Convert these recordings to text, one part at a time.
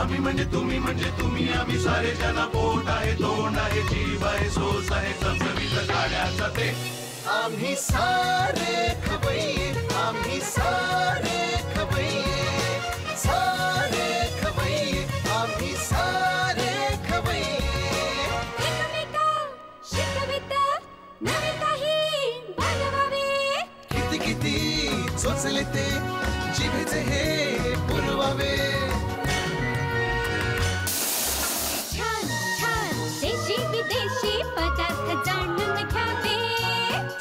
आम्ही म्हणजे तुम्ही आम्ही सारे जना पोट आहे तोंड आहे जीव आहे सोस आहे चमचमीत गाड्याचा ते आम्ही सारे खवय्ये आम्ही सारे खवय्ये सारे खवय्ये आम्ही सारे खवय्ये एकमेका शिकवित नवे काही बनवावे किती किती चोचले ते जिभेचे हे पुरवावे छान छान देशी विदेशी पदार्थ जाणून घ्यावे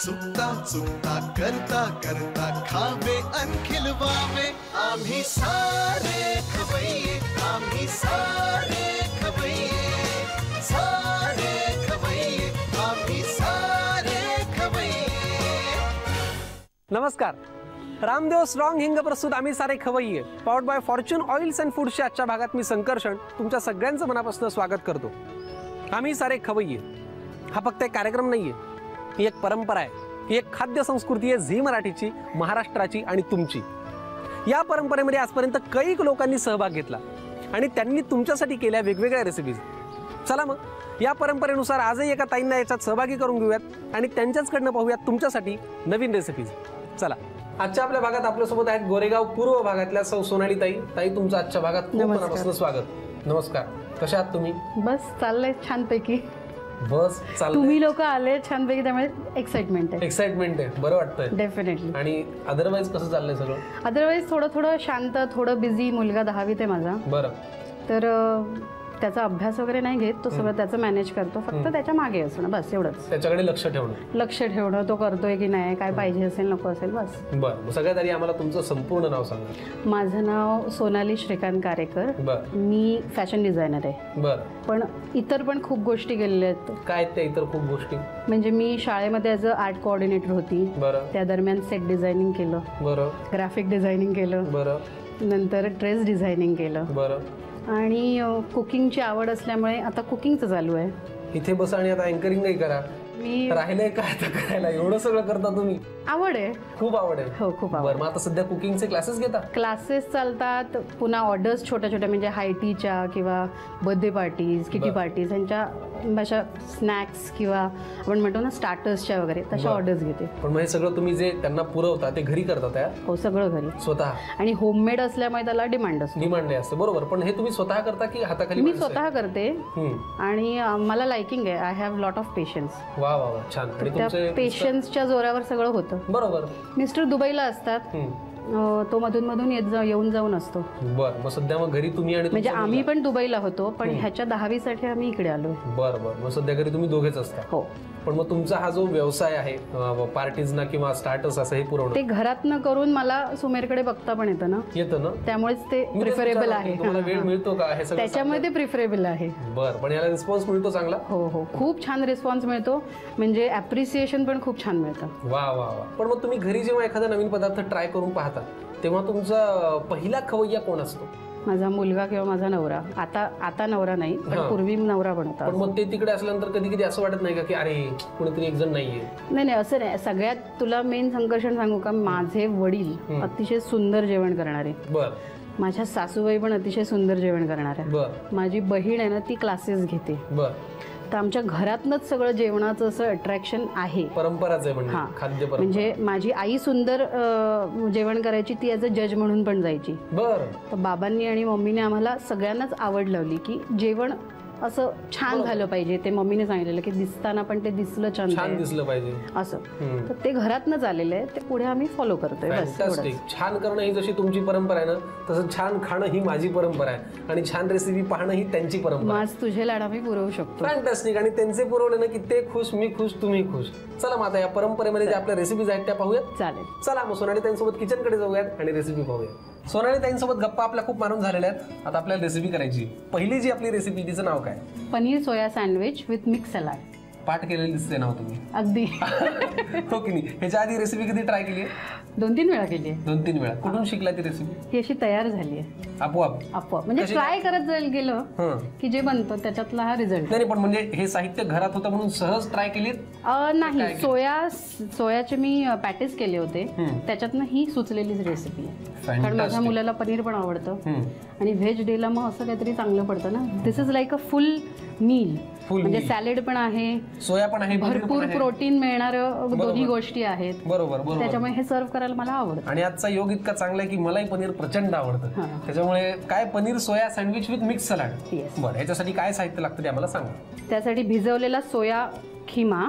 चुकता चुकता करता करता खावे अन खिलवावे आम्ही सारे खवय्ये आम्ही सारे खवय्ये सारे खवय्ये आम्ही सारे खवय्ये नमस्कार. रामदेव स्ट्रॉंग हिंग प्रस्तुत आम्ही सारे खवय्ये powered by Fortune oils and फूड्सच्या आजच्या भागात मी संकर्षण तुमच्या सगळ्यांचं मनापासून स्वागत करतो. आम्ही सारे खवय्ये हा फक्त एक कार्यक्रम नाहीये, ही एक परंपरा आहे, ही एक खाद्य संस्कृती आहे झी मराठीची, महाराष्ट्राची आणि तुमची. या परंपरेमध्ये आजपर्यंत कैक लोकांनी सहभाग घेतला आणि त्यांनी तुमच्यासाठी केल्या वेगवेगळ्या रेसिपीज. चला मग या परंपरेनुसार आजही एका ताईंना याच्यात सहभागी करून घेऊयात आणि त्यांच्याचकडनं पाहूयात तुमच्यासाठी नवीन रेसिपीज. चला, आजच्या आपल्या भागात आपल्यासोबत आहेत गोरेगाव पूर्व भागातल्या सौ सोनाली ताई. ताई, तुमचं आजच्या भागात खूप मनापासून स्वागत. नमस्कार, कशा आहात तुम्ही? बस चाललंय छानपैकी. बस चाललंय. तुम्ही लोक आले छानपैकी, त्यामुळे एक्साइटमेंट आहे, बरं वाटतंय डेफिनेटली. आणि अदरवाईज कसं चाललंय सगळं? अदरवाईज थोडं शांत, थोडं बिझी. मुलगा 10वीत आहे माझा. बरं. तर त्याचा अभ्यास वगैरे नाही घेत तो, सगळं त्याचं मॅनेज करतो. फक्त त्याच्या मागे असणं बस, एवढंच. त्याच्याकडे लक्ष ठेवणं तो करतोय की नाही, काय पाहिजे असेल नको असेल बस. बरं, सगळ्यात आधी आम्हाला तुमचं संपूर्ण नाव सांगा. माझं नाव सोनाली श्रीकांत कारेकर. बरं. मी फॅशन डिझायनर आहे. बरं. पण इतर पण खूप गोष्टी केलेल्या आहेत. काय त्या इतर खूप गोष्टी? म्हणजे मी शाळेमध्ये ॲज अ आर्ट कोऑर्डिनेटर होती. बरं. त्या दरम्यान सेट डिझायनिंग केलं. बरं. ग्राफिक डिझायनिंग केलं. बरं. नंतर ड्रेस डिझायनिंग केलं. बरं. आणि कुकिंगची आवड असल्यामुळे आता कुकिंगचं चालू आहे. इथे बसा आणि आता अँकरिंगही करा. मी राहिलंय काय आता करायला? एवढं सगळं करता तुम्ही? आवड आहे, खूप आवड आहे. हो खूप आवड. मग आता सध्या कुकिंगचे क्लासेस घेता? क्लासेस चालतात, पुन्हा ऑर्डर्स छोट्या छोट्या म्हणजे हायटीच्या किंवा बर्थडे पार्टीज, किटी पार्टीज यांच्या अशा स्नॅक्स किंवा आपण म्हणतो ना स्टार्टर्सच्या वगैरे तशा ऑर्डर्स घेते. पण मग हे सगळं तुम्ही जे त्यांना पुरवता ते घरी करता त्या? हो, सगळं घरी स्वतः. आणि होममेड असल्यामुळे त्याला डिमांड असते. बरोबर. पण हे तुम्ही स्वतः करता की हाताखाली? मी स्वतः करते आणि मला लाइकिंग आहे. I have lot of patience. वा वा, छान. त्या पेशन्सच्या जोरावर सगळं होतं. बरोबर. मिस्टर दुबईला असतात, तो मधून मधून येऊन जाऊन असतो. बरं. मग सध्या मग घरी तुम्ही आणि म्हणजे आम्ही पण दुबईला होतो, पण ह्याच्या 10वीसाठी आम्ही इकडे आलो. बरं बरं. मग सध्या घरी तुम्ही दोघेच असता? हो. पण मग तुमचा हा जो व्यवसाय आहे पार्टीजना किंवा स्टार्टर्स असं हे पुरवणं, ते घरातनं करून मला सुमेरकडे बघता पण येतं ना, त्यामुळेच ते प्रिफरेबल आहे. तुम्हाला वेळ मिळतो का हे सगळं? त्याच्यामुळे ते प्रिफरेबल आहे. बरं. पण याला रिस्पॉन्स मिळतो चांगला? हो हो, खूप छान रिस्पॉन्स मिळतो. म्हणजे ॲप्रिसिएशन पण खूप छान मिळतं. वा वा वा. पण मग तुम्ही घरी जेव्हा एखादा नवीन पदार्थ ट्राय करून पाहता तेव्हा तुमचा पहिला खवय्या कोण असतो? माझा मुलगा किंवा माझा नवरा. आता नवरा नाही, पण पूर्वी नवरा बनवता. पण मग ते तिकडे असल्यानंतर कधी कधी असं वाटत नाही का की अरे कुणीतरी एक जण नाहीये? नाही, असं नाही. सगळ्यात तुला मेन संकर्षण सांगू का, माझे वडील अतिशय सुंदर जेवण करणारे. बरं. माझ्या सासूबाई पण अतिशय सुंदर जेवण करणार आहे. बरं. माझी बहीण आहे ना, ती क्लासेस घेते. बरं. तर आमच्या घरातनंच सगळं जेवणाचं असं अट्रॅक्शन आहे. परंपराच आहे म्हणजे खाद्य परंपरा. म्हणजे माझी आई सुंदर जेवण करायची, ती ॲज अ जज म्हणून पण जायची. बरं. तर बाबांनी आणि मम्मीने आम्हाला सगळ्यांनाच आवड लावली की जेवण असं छान झालं पाहिजे. ते मम्मीने सांगितलेलं की दिसताना पण ते दिसलं छान दिसलं पाहिजे असं. तर ते घरातनंच आलेलं आहे, ते पुढे आम्ही फॉलो करतोय. छान करणं ही जशी तुमची परंपरा आहे ना, तसं छान खाणं ही माझी परंपरा आहे आणि छान रेसिपी पाहणं ही त्यांची परंपरा. आज तुझे लाड आम्ही पुरवू शकतो. फॅन्टॅस्टिक. आणि त्यांचे पुरवले ना की ते खुश, मी खुश, तुम्ही खुश. चला मग आता या परंपरेमध्ये ज्या आपल्या रेसिपीज आहेत त्या पाहूयात. चालेल. चला मग सोनाली ताईंसोबत किचनकडे जाऊयात आणि रेसिपी पाहूयात. सोनाली ताईंसोबत गप्पा आपल्या खूप मारून झालेल्या आहेत. आता आपल्याला रेसिपी करायची. पहिली जी आपली रेसिपी, तिचं नाव काय? Paneer soya sandwich with mix salad. पाठ केलेली दिसते ना तुम्ही. अगदी. हो की नाही. ह्याच्या आधी रेसिपी कधी ट्राय केली आहे? 2-3 वेळा केली आहे. 2-3 वेळा. कुठून शिकला ती रेसिपी? ही अशी तयार झाली आहे आपोआप म्हणजे ट्राय करत जाईल गेलं की जे बनतं त्याच्यातला हा रिझल्ट. नाही पण म्हणजे हे साहित्य घरात होतं म्हणून सहज ट्राय केली? नाही, सोयाचे मी पॅटीस केले होते, त्याच्यातनं ही सुचलेलीच रेसिपी आहे. कारण माझ्या मुलाला पनीर पण आवडतं आणि व्हेज डेला मग असं काहीतरी चांगलं पडतं ना. This is like a full meal. म्हणजे सॅलेड पण आहे, सोया पण आहे, भरपूर प्रोटीन मिळणार दोन्ही गोष्टी आहेत. बरोबर. त्याच्यामुळे हे सर्व करायला मला आवडतं. आणि आजचा योग इतका चांगला आहे की मलाही पनीर प्रचंड आवडतं. त्याच्यामुळे काय paneer soya sandwich with mix salad. बरं, याच्यासाठी काय साहित्य लागतं ते आम्हाला सांगा. त्यासाठी भिजवलेला सोया खिमा,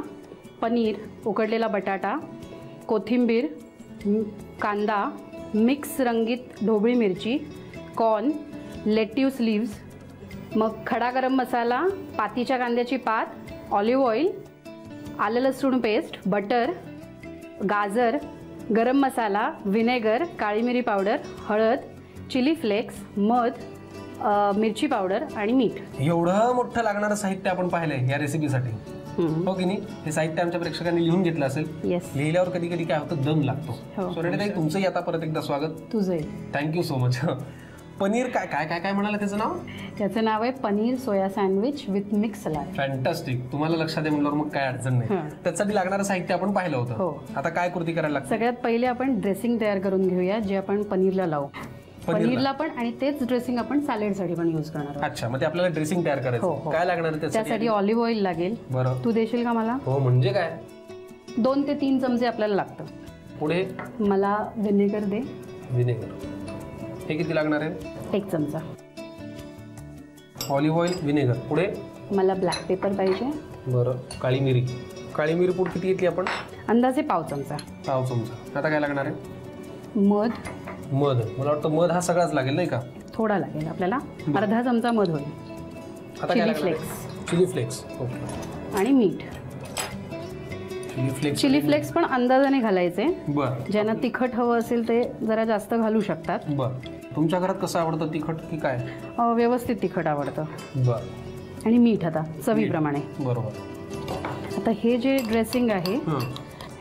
पनीर, उकडलेला बटाटा, कोथिंबीर, कांदा, मिक्स रंगीत ढोबळी मिरची, कॉर्न, लेट्यूस लीव्स, मग खडा गरम मसाला, पातीच्या कांद्याची पात, ऑलिव्ह ऑइल, आलं लसूण पेस्ट, बटर, गाजर, गरम मसाला, व्हिनेगर, काळी मिरी पावडर, हळद, चिली फ्लेक्स, मध, मिरची पावडर आणि मीठ. एवढं मोठं लागणारं साहित्य आपण पाहिलंय या रेसिपीसाठी, हो की नाही? हे साहित्य आमच्या प्रेक्षकांनी लिहून घेतलं असेल. लिहिल्यावर कधी कधी काय होतं, दम लागतो. सोनाली, तुमचंही आता परत एकदा स्वागत. तुझंही. Thank you so much. पनीर काय काय काय काय म्हणाला त्याचं नाव? त्याचं नाव आहे paneer soya sandwich with mix salad. Fantastic. तुम्हाला लक्षात आहे म्हणल्यावर मग काय अडचण नाही. त्यासाठी लागणारं साहित्य आपण पाहिलं होतं. आता काय कृती करायला लागतं? सगळ्यात पहिले आपण ड्रेसिंग तयार करून घेऊया, जे आपण पनीरला लावू. पनीरला पण, आणि तेच ड्रेसिंग आपण सॅलेडसाठी पण यूज करणार. अच्छा, मग ते आपल्याला ड्रेसिंग तयार करायचं. काय लागणार आहे त्यासाठी? ऑलिव्ह ऑइल लागेल. बरं, तू देशील का मला? हो. म्हणजे काय? 2 ते 3 चमचे आपल्याला लागतं. पुढे मला व्हिनेगर दे. व्हिनेगर हे किती लागणार आहे? 1 चमचा. Olive oil, vinegar. पुढे मला ब्लॅक पेपर पाहिजे. बरं, काळी मिरी. काळी मिरी पूड किती येते आपण? अंदाजे पाव चमचा. आता काय लागणार आहे? मध. मला वाटतं मध हा सगळाच लागेल नाही का? थोडा लागेल आपल्याला. अर्धा चमचा मध होईल. आता चिली फ्लेक्स. ओके. आणि मीठ. चिली फ्लेक्स पण अंदाजाने घालायचे. बरं. ज्यांना तिखट हवं असेल ते जरा जास्त घालू शकतात. बरं. तुमच्या घरात कसं आवडतं, तिखट की काय? व्यवस्थित तिखट आवडतं. बरं. आणि मीठ आता चवीप्रमाणे. बरोबर. आता हे जे ड्रेसिंग आहे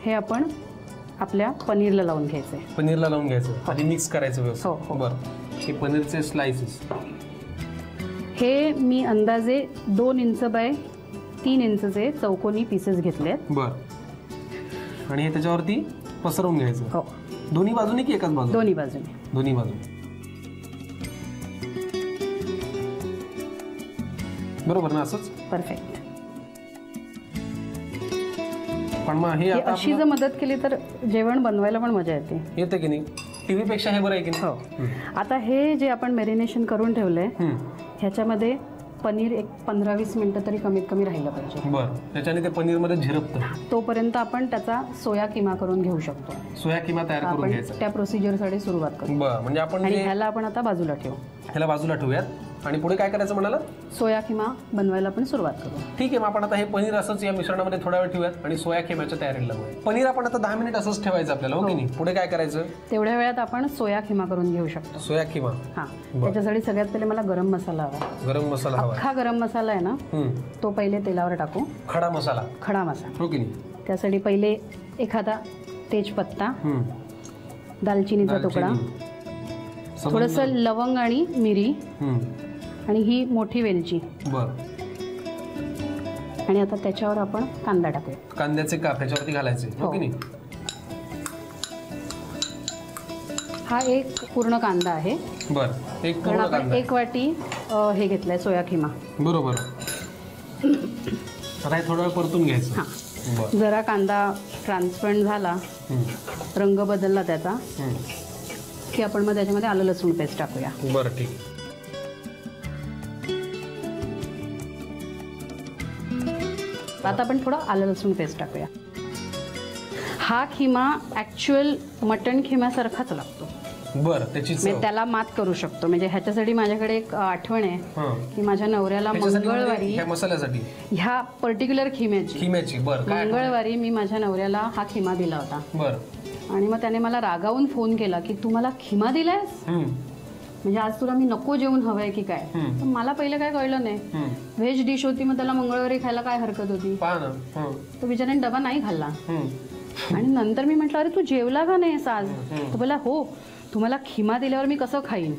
हे आपण आपल्या पनीरला लावून घ्यायचं. आधी मिक्स करायचं व्यवस्थित. बरं. हे पनीरचे स्लाइसेस. हे मी अंदाजे 2 इंच बाय 3 इंचचे चौकोनी पीसेस घेतलेत. बरं. आणि हे त्याच्यावरती पसरवून घ्यायचं. हो. दोन्ही बाजूने की एकाच बाजूने? दोन्ही बाजूने. दोन्ही बाजूने. बरोबर ना? असंच. परफेक्ट. पण मग हे अशी जर मदत केली तर जेवण बनवायला पण मजा येते की नाही? टीव्ही पेक्षा हे बरं आहे की नाही? हो. आता हे जे आपण मॅरिनेशन करून ठेवलंय ह्याच्यामध्ये पनीर एक 15-20 मिनिटं तरी कमीत कमी राहिलं पाहिजे. बरं. त्याच्याने ते पनीर मध्ये झिरपतं. तोपर्यंत आपण त्याचा सोया किमा करून घेऊ शकतो. सोया किमा तयार करून घ्यायचा. त्या प्रोसिजरसाठी सुरुवात करू. बरं. म्हणजे आपण ह्याला आपण आता बाजूला ठेवू. ह्याला बाजूला ठेवूयात. आणि पुढे काय करायचं म्हणाला? सोया किमा बनवायला आपण सुरुवात करू. ठीक आहे. मग आपण आता हे पनीर असंच या मिश्रणामध्ये थोडा वेळ ठेवूयात आणि सोया किमाच्या तयारीला लागूया. पनीर आपण आता 10 मिनिट असंच ठेवायचं आपल्याला, हो की नाही? पुढे काय करायचं? तेवढ्या वेळात आपण सोया किमा करून घेऊ शकतो. सोया किमा. त्याच्यासाठी सगळ्यात पहिले मला गरम मसाला हवा. गरम मसाला हवा. अख्खा गरम मसाला आहे ना, तो पहिले तेलावर टाकू. खडा मसाला, हो की नाही? त्यासाठी पहिले एखादा तेजपत्ता, दालचिनीचा तुकडा, थोडंसं लवंग आणि मिरी, आणि ही मोठी वेलची. बरं. आणि आता त्याच्यावर आपण कांदा टाकूया. कांद्याचे काप ह्याच्यावरती घालायचे, हो की नाही? हा एक पूर्ण कांदा आहे. बरं. एक पूर्ण कांदा. 1 वाटी हे घेतलंय सोया किमा. बरोबर. आता हे थोडा वेळ परतून घ्यायचं. जरा कांदा ट्रान्सपरंट झाला, रंग बदलला त्याचा, की आपण मग त्याच्यामध्ये आलं लसूण पेस्ट टाकूया. बरं, ठीक आहे. आता आपण थोडं आलं लसूण पेस्ट टाकूया. हा खिमा ऍक्च्युअल मटण खिम्यासारखाच लागतो. बरं. त्याची त्याला मात करू शकतो. म्हणजे ह्याच्यासाठी माझ्याकडे एक आठवण आहे की माझ्या नवऱ्याला मंगळवारी, ह्या मसाल्यासाठी, ह्या पर्टिक्युलर खिम्याची मंगळवारी मी माझ्या नवऱ्याला हा खिमा दिला होता. बरं. आणि मग त्याने मला रागावून फोन केला की तू मला खिमा दिलायस. म्हणजे आज तुला मी नको जेवण हवंय की काय. तर मला पहिलं काय कळलं नाही. व्हेज डिश होती, मग त्याला मंगळवारी खायला काय हरकत होती. तो बिचाऱ्याने डबा नाही खाल्ला. आणि नंतर मी म्हटलं, अरे तू जेवला का नाहीस आज. तो बोला, हो, तुम्हाला खिमा दिल्यावर मी कसं खाईन.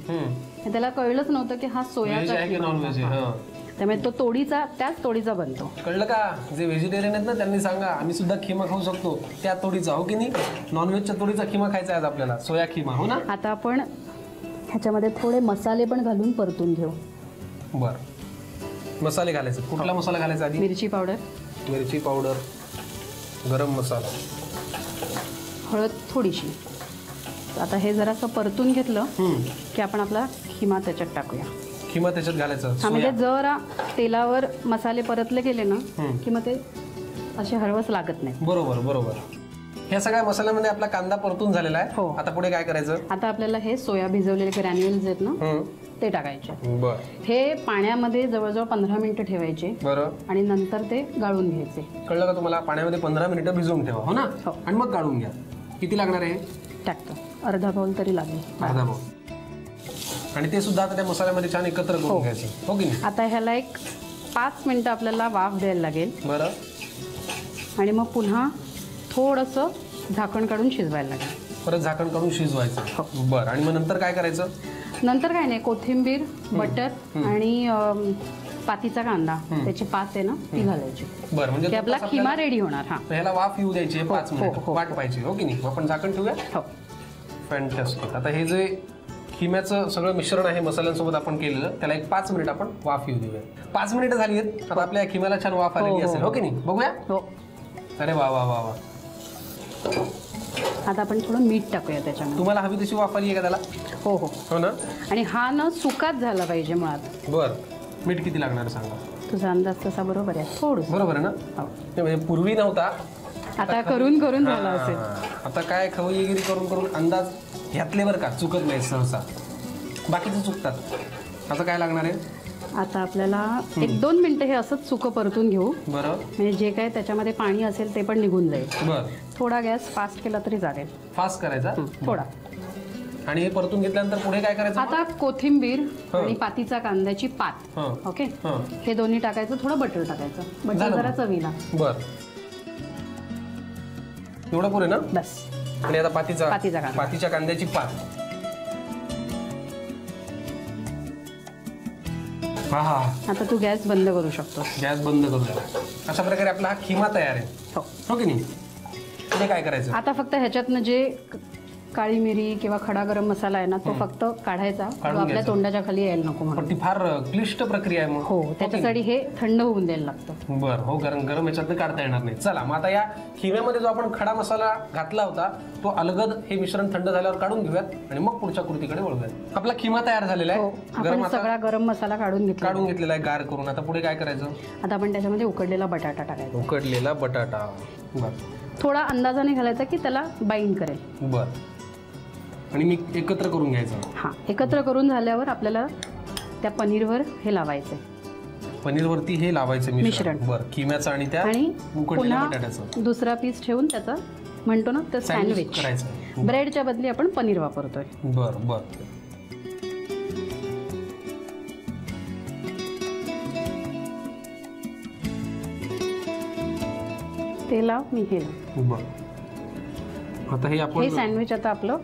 त्याला कळलंच नव्हतं की हा सोयाचा खिमा. त्यामुळे तो तोडीचा, त्याच तोडीचा बनतो. कळलं का? जे व्हेजिटेरियन आहेत ना त्यांनी सांगा, आम्ही सुद्धा खिमा खाऊ शकतो त्या तोडीचा, हो की नाही. नॉनव्हेजच्या तोडीचा खिमा खायचा आहे आज आपल्याला, सोया खिमा, हो ना. आता आपण ह्याच्यामध्ये थोडे मसाले पण घालून परतून घेऊ. बरं, मसाले घालायचे. कुठला मसाला घालायचा आधी? मिरची पावडर, गरम मसाला, हळद थोडीशी. आता हे जरासं परतून घेतलं की आपण आपला खिमा त्याच्यात टाकूया. खिमा त्याच्यात घालायचं. म्हणजे जरा तेलावर मसाले परतले गेले ना की मग ते असे हरवस लागत नाही. बरोबर. ह्या सगळ्या मसाल्यामध्ये आपला कांदा परतून झालेला आहे. हो. आता पुढे काय करायचं? आता आपल्याला हे सोया भिजवलेले ग्रॅन्युअल्स आहेत ना ते टाकायचे. बरं. हे पाण्यामध्ये जवळजवळ 15 मिनिटं ठेवायचे. बरं. आणि नंतर ते गाळून घ्यायचे. कळलं का तुम्हाला? पाण्यामध्ये 15 मिनिटं भिजवून ठेवा, हो ना. आणि मग गाळून घ्या. किती लागणार आहे? टाकतो अर्धा बाउल तरी लागेल. अर्धा बाउल. आणि ते सुद्धा आता त्या मसाल्यामध्ये छान एकत्र करून घ्यायचं, हो की नाही. आता ह्याला एक 5 मिनिटं आपल्याला वाफ द्यायला लागेल. बरं. आणि मग पुन्हा थोडंसं झाकण काढून शिजवायला लागेल. परत झाकण काढून शिजवायचं. बरं. आणि मग नंतर काय करायचं? नंतर काय नाही, कोथिंबीर, बटर आणि पातीचा कांदा, त्याची पात आहे ना ती घालायची. बरं. म्हणजे आपला खिमा रेडी होणार. हा, ह्याला वाफ येऊ द्यायची 5 मिनिटं, वाट पाहिजे, हो की नाही. आपण झाकण ठेवूया. हो. फॅन्टॅस्टिक. आता हे जे खिम्याचं सगळं मिश्रण आहे मसाल्यांसोबत आपण केलेलं, त्याला एक 5 मिनिट आपण वाफ येऊ देऊया. 5 मिनिटं झाली आहेत. आता आपल्या खिम्याला छान वाफ आलेली असेल, हो की नाही. बघूया. हो. अरे वा वा वा वा. आता आपण थोडं मीठ टाकूया त्याच्यामध्ये. तुम्हाला हवी तशी वाफ आली आहे का त्याला? हो हो हो ना. आणि हा ना सुकाच झाला पाहिजे मुळात. बरं. मीठ किती लागणार सांगा? तुझा अंदाज तसा बरोबर आहे. थोडं बरोबर आहे ना. हो. म्हणजे पूर्वी नव्हता, आता करून झाला असेल. आता काय खवय्यगिरी करून अंदाज घेतले बरं का, चुकत नाही सहसा, बाकीचे चुकतात. आता काय लागणार आहे? आता आपल्याला 1-2 मिनिटं हे असंच सुकं परतून घेऊ. बरं. म्हणजे जे काय त्याच्यामध्ये पाणी असेल ते पण निघून जाईल. बरं. थोडा गॅस फास्ट केला तरी चालेल. फास्ट करायचा थोडा. आणि हे परतून घेतल्यानंतर पुढे काय करायचं? आता कोथिंबीर आणि पातीचा कांद्याची पात, ओके, हे दोन्ही टाकायचं. थोडं बटर टाकायचं. बटर जरा चवीला. बरं. एवढं पुरे ना? बस. आणि आता पातीच्या कांद्याची पात. हा. आता तू गॅस बंद करू शकतो. गॅस बंद करू. अशा प्रकारे आपला हा खिमा तयार आहे, हो की नाही. पुढे काय करायचं? आता फक्त ह्याच्यातनं जे काळी मिरी किंवा खडा गरम मसाला आहे ना तो फक्त काढायचा. आपल्या तोंडाच्या खाली यायला नको म्हणून. ती फार क्लिष्ट प्रक्रिया आहे. हो, त्याच्यासाठी हे थंड होऊन द्यायला लागतं. बरं. हो, गरम याच्यातनं काढता येणार नाही. चला मग आता या खिम्यामध्ये जो आपण खडा मसाला घातला होता तो अलगद हे मिश्रण थंड झाल्यावर काढून घेऊयात आणि मग पुढच्या कृतीकडे वळूयात. आपला खिमा तयार झालेला आहे. आपण सगळा गरम मसाला काढून घेतलेला आहे गार करून. आता पुढे काय करायचं? आता आपण त्याच्यामध्ये उकडलेला बटाटा टाकायचा. उकडलेला बटाटा. बरं. थोडा अंदाजाने घालायचा की त्याला बाइंड करेल. बरं. आणि मी एकत्र करून घ्यायचं. हा, एकत्र करून झाल्यावर आपल्याला त्या पनीरवर हे लावायचं. पनीरवरती हे लावायचं मिश्रण. बरं. खिम्याचं आणि त्या उकडलेल्या बटाट्याचं दुसरा पीस ठेवून त्याचा म्हणतो ना तर सँडविच करायचं. ब्रेडच्या बदली आपण पनीर वापरतोय. बरं बरं. ते लाव, मी हे लाव. बरं. आता हे आपण हे सँडविच आता आपलं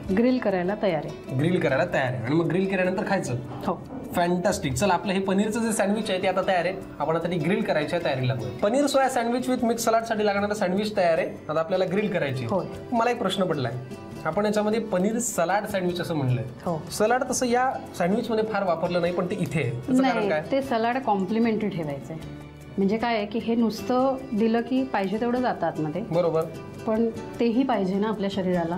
ग्रिल करायला तयार आहे. आणि मग ग्रिल केल्यानंतर खायचं. हो. फॅन्टास्टिक. चला आपलं हे पनीरचं जे सँडविच आहे ते आता तयार आहे. आपण आता ग्रिल करायच्या तयारीला लागलोय. Paneer soya sandwich with mix salad साठी लागणारं सँडविच तयार आहे. आता आपल्याला ग्रिल करायची. मला एक प्रश्न पडलाय, आपण याच्यामध्ये पनीर सलाड सँडविच असं म्हणलंय. सलाड तसं या सँडविच मध्ये फार वापरलं नाही, पण ते इथे नाही. ते सलाड कॉम्प्लिमेंटरी ठेवायचंय. म्हणजे काय आहे की हे नुसतं दिलं की पाहिजे तेवढं जातं आतमध्ये. बरोबर. पण तेही पाहिजे ना आपल्या शरीराला.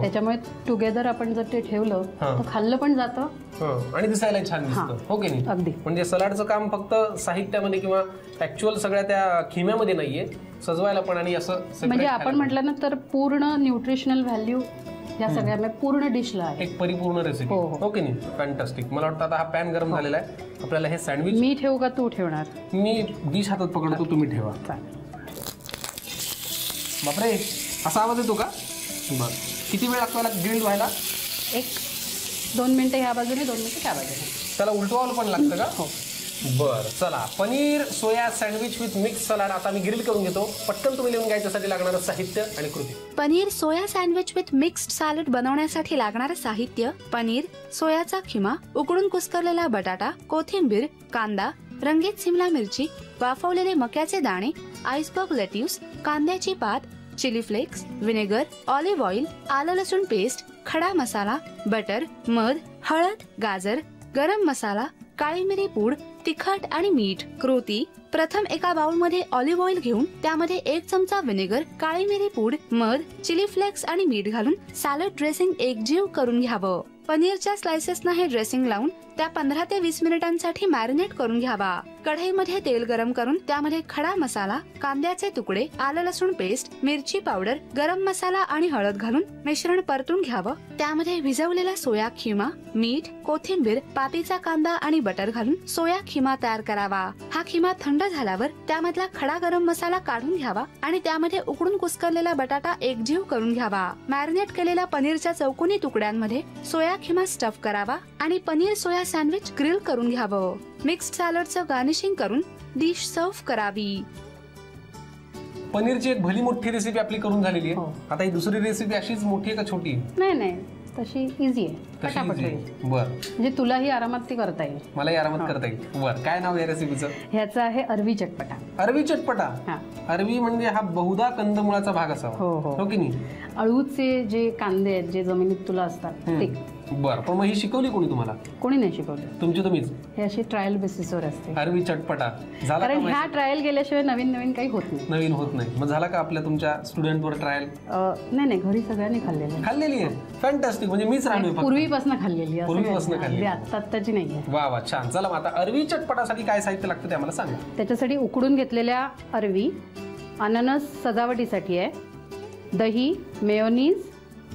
त्याच्यामुळे टुगेदर आपण जर ते ठेवलं तर खाल्लं पण जातं आणि दिसायला छान दिसतं, हो की नाही. अगदी. म्हणजे सलाडचं काम फक्त साहित्यामध्ये किंवा ऍक्च्युअल सगळ्या त्या खिम्यामध्ये नाहीये, सजवायला पण आणि असं म्हणजे आपण म्हटलं ना तर पूर्ण न्यूट्रिशनल व्हॅल्यू या सगळ्या पूर्ण डिशला आहे. एक परिपूर्ण रेसिपी, हो की नाही. फॅन्टास्टिक. मला वाटतं आता हा पॅन गरम झालेला आहे. आपल्याला हे सँडविच. मी ठेवू का तू ठेवणार? मी डिश हातात पकडतो, तुम्ही ठेवा. बापरे, असा आवाज येतो का? बरं. किती वेळ लागतो याला ग्रिल व्हायला? एक 2 मिनिटं ह्या बाजूने 2 मिनिटं त्या बाजूने. त्याला उलटवावं पण लागतं का? हो. बरं चला, paneer soya sandwich with mix salad आता मी ग्रिल करून घेतो. पटकन तुम्ही लिहून घ्यायच्यासाठी लागणारं साहित्य आणि कृती. Paneer soya sandwich with mixed salad बनवण्यासाठी लागणारं साहित्य: पनीर, सोयाचा खिमा, उकडून कुस्करलेला बटाटा, कोथिंबीर, कांदा, रंगीत सिमला मिरची, वाफवलेले मक्याचे दाणे, आईसबर्ग लेट्यूस, कांद्याची पात, chilli flakes, vinegar, olive oil, आलं लसूण पेस्ट, खडा मसाला, बटर, मध, हळद, गाजर, गरम मसाला, काळी मिरी पूड, तिखट आणि मीठ. कृती: प्रथम एका बाउलमध्ये ऑलिव्ह ऑइल घेऊन त्यामध्ये 1 चमचा व्हिनेगर, काळी मिरी पूड, मध, चिली फ्लेक्स आणि मीठ घालून सॅलड ड्रेसिंग एकजीव करून घ्यावं. पनीरच्या स्लायसेसना हे ड्रेसिंग लावून त्या 15 ते 20 मिनिटांसाठी मॅरिनेट करून घ्यावा. कढईमध्ये तेल गरम करून त्यामध्ये खडा मसाला, कांद्याचे तुकडे, आलं लसूण पेस्ट, मिरची पावडर, गरम मसाला आणि हळद घालून मिश्रण परतून घ्यावं. त्यामध्ये भिजवलेला सोया खिमा, मीठ, कोथिंबीर, पातीचा कांदा आणि बटर घालून सोया खिमा तयार करावा. हा खिमा थंड झाल्यावर त्यामधला खडा गरम मसाला काढून घ्यावा आणि त्यामध्ये उकडून कुस्करलेला बटाटा एकजीव करून घ्यावा. मॅरिनेट केलेल्या पनीरच्या चौकोनी तुकड्यांमध्ये सोया खिमा स्टफ करावा आणि पनीर सोया सँडविच ग्रिल करून घ्यावं. मिक्स्ड सॅलडचं गार्निशिंग करून डिश सर्व्ह करावी. पनीरची एक भली मोठी रेसिपी आपली करून झालेली आहे. हो. आता ही दुसरी रेसिपी अशीच मोठी आहे का छोटी आहे? नाही तशी इझी आहे, पटापट होईल. बर, म्हणजे तुलाही आरामात ती करता येईल. मलाही आरामात करता येईल. बर, काय नाव आहे रेसिपीचं? ह्याचं आहे अरवी चटपटा. अरवी चटपटा. हा. अरवी म्हणजे हा बहुधा कंदमुळाचा भाग असावा, हो की नाही? अळूचे जे कांदे आहेत जे जमिनीत तुला असतात ते. बर, पण मग ही शिकवली कोणी तुम्हाला? कोणी नाही शिकवलं, तुमची तुम्हीच? हे अशी ट्रायल बेसिसवर असते. अरवी चटपटा झाला कारण का? ह्या ट्रायल गेल्याशिवाय नवीन काही होत नाही. नवीन होत नाही. मग झाला का आपल्या तुमच्या स्टुडंटवर ट्रायल? नाही घरी सगळ्यांनी खाल्लेलं. खाल्लेली आहे. फॅन्टास्टिक. म्हणजे मीच राहिलोय फक्त. पूर्वीपासून खाल्लेली. पूर्वीपासून खाल्लेली. आत्ताची नाहीये. वा वा, छान. चला मग आता अरवी चटपटासाठी काय साहित्य लागतं ते आम्हाला सांगा. त्याच्यासाठी उकडून घेतलेल्या अरवी, अननस सजावटीसाठी आहे, दही, मेयोनीज,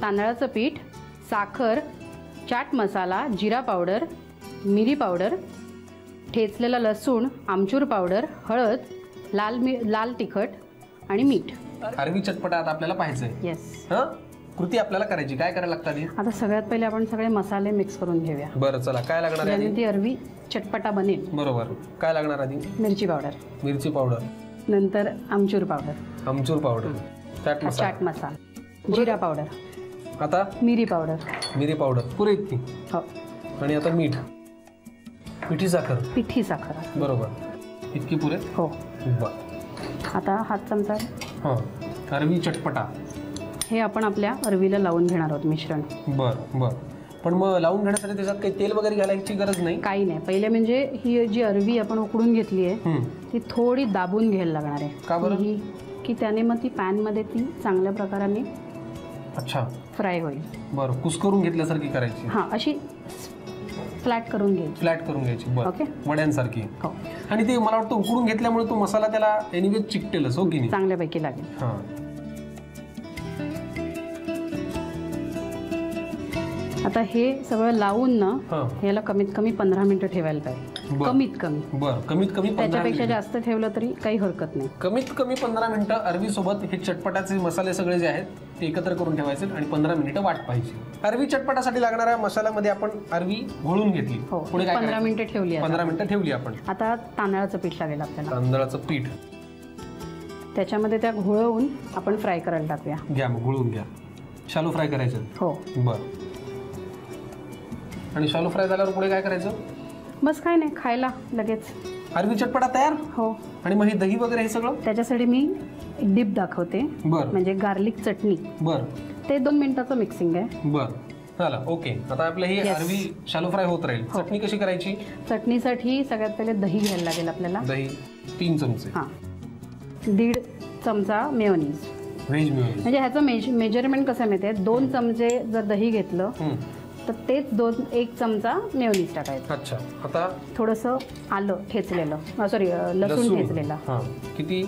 तांदळाचं पीठ, साखर, चाट मसाला, जिरा पावडर, मिरी पावडर, ठेचलेला लसूण, आमचूर पावडर, हळद, लाल तिखट आणि मीठ. अरवी चटपटा आता आपल्याला पाहायचंय. येस. हा, कृती आपल्याला करायची. काय करायला लागतं आधी? आता सगळ्यात पहिले आपण सगळे मसाले मिक्स करून घेऊया. बरं, चला. काय लागणार आहे आधी? ती अरवी चटपटा बनेल. बरोबर. काय लागणार आधी? मिरची पावडर, मिरची पावडर, नंतर आमचूर पावडर, चाट मसाला, जिरा पावडर, आता मिरी पावडर, पुरे इतकी. हो. आणि आता मीठ, पिठी साखर. बरोबर, इतकी पुरे. हो. बर. आता हात चमचा. हा, अरवी चटपटा हे आपण आपल्या अरवीला लावून घेणार आहोत मिश्रण. बर. पण मग लावून घेण्यासाठी त्याच्यात काही तेल वगैरे घालायची गरज नाही? काही नाही. पहिले म्हणजे ही जी अरवी आपण उकडून घेतली आहे ती थोडी दाबून घ्यायला लागणार आहे. का बरं? की त्याने मग ती पॅनमध्ये ती चांगल्या प्रकाराने फ्राय होईल. बरं, कुस्करून घेतल्यासारखी करायची. हा, अशी फ्लॅट करून घ्यायची. बरं, ओके, वड्यांसारकी. हो. आणि ते मला वाटतं उकडून घेतल्यामुळे तो मसाला त्याला एनिवे चिकटेलच, हो की नाही? चांगल्यापैकी लागेल. हा. आता हे सगळं लावून ना याला कमीत कमी 15 मिनिटं ठेवायला पाहिजे. कमीत कमी. त्याच्यापेक्षा जास्त ठेवलं तरी काही हरकत नाही. कमीत कमी 15 मिनिटं अरवी सोबत हे चटपटाचे मसाले सगळे जे आहेत ते एकत्र करून ठेवायचे आणि 15 मिनिटं वाट पाहिजे. अरवी चटपटासाठी लागणाऱ्या मसाल्यामध्ये आपण अरवी घोळून घेतली. पुढे 15 मिनिटं ठेवली. 15 मिनिटं ठेवली आपण. आता तांदळाचं पीठ लागेल आपल्याला. तांदळाचं पीठ त्याच्यामध्ये त्या घोळवून आपण फ्राय करायला टाकूया. घ्या, मग घोळून घ्या. शालो फ्राय करायचं. हो. बरं. आणि शालो फ्राय झाल्यावर पुढे काय करायचं? बस काय नाही, खायला लगेच. अरवी चटपटा तयार. हो. आणि मग हे दही वगैरे हे सगळं त्याच्यासाठी मी डिप दाखवते. म्हणजे गार्लिक चटणी. बरं. ते 2 मिनिटाचं मिक्सिंग आहे. बरं, चला. ओके. आता आपलं ही अरवी शालो फ्राय होत राहील. चटणी कशी करायची? चटणीसाठी सगळ्यात पहिले दही घ्यायला लागेल आपल्याला. दही 3 चमचे. हां. 1.5 चमचा मेयोनीज. Veg mayonnaise. म्हणजे ह्याचं मेजरमेंट कसं माहिती आहे? 2 चमचे जर दही घेतलं तर तेच 1 चमचा मेयोनीज टाकायचं. अच्छा. आता थोडंसं आलं ठेचलेलं, लसूण ठेचलेला. किती?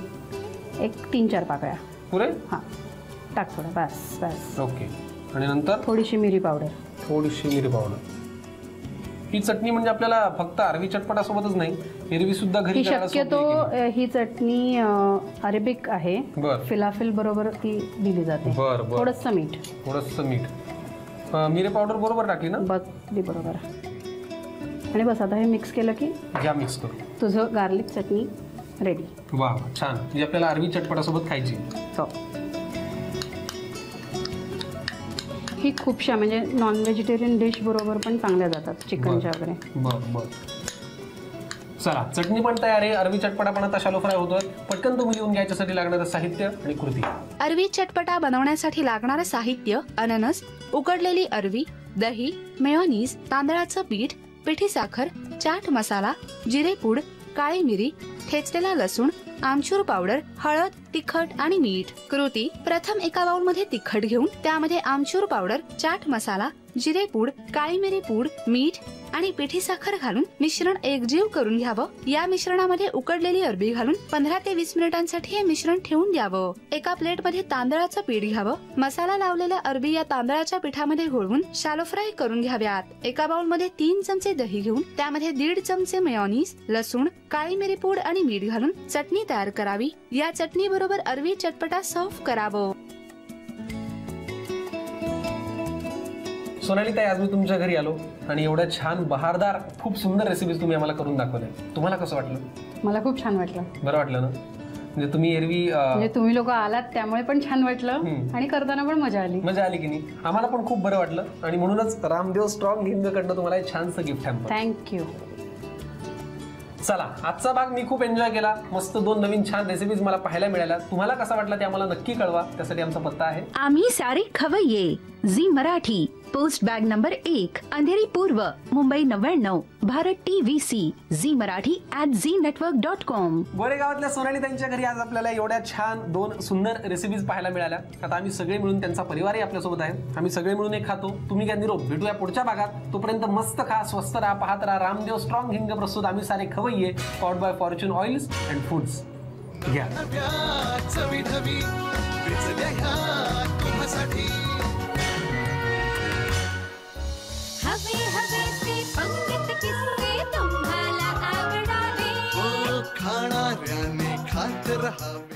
एक 3-4 पाकळ्या. पुरे? हां, टाक थोडं. बस. ओके. आणि नंतर थोडीशी मिरी पावडर. ही चटणी म्हणजे आपल्याला फक्त अरवी चटपटासोबतच नाही, एरवी सुद्धा घरी शक्यतो ही चटणी अरेबिक आहे. फिलाफिल बरोबर ती दिली जाते. थोडंसं मीठ. मिरे पावडर बरोबर टाकली ना? अगदी बरोबर. आणि बस आता हे मिक्स केलं की घ्या मिक्स करू. तुझं गार्लिक चटणी रेडी. वा छान. म्हणजे आपल्याला अरवी चटपटासोबत खायची. हो. ही खूपशा म्हणजे नॉन व्हेजिटेरियन डिश बरोबर पण चांगल्या जातात, चिकनच्या वगैरे. बर. चला, चटणी पण तयार आहे. अरवी चटपटा पण आता शालो फ्राय होतोय. पटकन तुम्ही लिहून घ्यायच्यासाठी लागणारं साहित्य आणि कृती. अरवी चटपटा बनवण्यासाठी लागणारं साहित्य: अननस, उकडलेली अरवी, दही, मेयोनीज, तांदळाचं पीठ, पिठी साखर, चाट मसाला, जिरेपूड, काळी मिरी, ठेचलेला लसूण, आमचूर पावडर, हळद, तिखट आणि मीठ. कृती: प्रथम एका बाउल मध्ये तिखट घेऊन त्यामध्ये आमचूर पावडर, चाट मसाला, जिरेपूड, काळी मिरी पूड, मीठ आणि पिठी साखर घालून मिश्रण एकजीव करून घ्यावं. या मिश्रणामध्ये उकडलेली अरबी घालून 15 ते 20 मिनिटांसाठी हे मिश्रण ठेवून द्यावं. एका प्लेट मध्ये तांदळाचं पीठ घ्यावं. मसाला लावलेल्या अरबी या तांदळाच्या पिठामध्ये घोळवून शालो फ्राय करून घ्याव्यात. एका बाउल मध्ये 3 चमचे दही घेऊन त्यामध्ये 1.5 चमचे मेयोनीज, लसूण, काळी मिरी पूड आणि मीठ घालून चटणी तयार करावी. या चटणी बरोबर अरवी चटपटा सर्व्ह करावं. सोनाली ताई, आज मी तुमच्या घरी आलो आणि एवढ्या छान बहारदार खूप सुंदर रेसिपीज तुम्ही आम्हाला करून दाखवल्या. तुम्हाला कसं वाटलं? मला खूप छान वाटलं. बरं वाटलं ना? म्हणजे तुम्ही एरवी म्हणजे तुम्ही लोक आलात त्यामुळे पण छान वाटलं आणि करताना पण मजा आली. मजा आली की नाही? आम्हाला पण खूप बरं वाटलं आणि म्हणूनच रामदेव स्ट्रॉंग हिंग कडनं तुम्हाला एक छानसं गिफ्ट आहे. थँक्यू. चला, आजचा भाग मी खूप एन्जॉय केला. मस्त 2 नवीन छान रेसिपीज मला पाहायला मिळाल्या. तुम्हाला कसा वाटला ते आम्हाला नक्की कळवा. त्यासाठी आमचा पत्ता आहे आम्ही सारे खवय्ये, Zee Marathi, post bag number 1, Andheri पूर्व, Mumbai 99, Bharat TVC, Zee Marathi @znetwork.com. गोरेगावातल्या सोनाली त्यांच्या घरी आज आपल्याला एवढ्या छान 2 सुंदर रेसिपीज पाहायला मिळाल्या. आता आम्ही सगळे मिळून, त्यांचा परिवारही आपल्यासोबत आहे, आम्ही सगळे मिळून एक खातो. तुम्ही काय निरोप. भेटूया पुढच्या भागात. तोपर्यंत मस्त खा, स्वस्त राहा, पाहत राहा रामदेव स्ट्रॉंग हिंग प्रस्तुत आम्ही सारे खवय्ये, powered by Fortune oils and foods. घ्या. हवे पंगत किस्से तुम्हाला आवडावे. खाणाऱ्याने खात रहावे.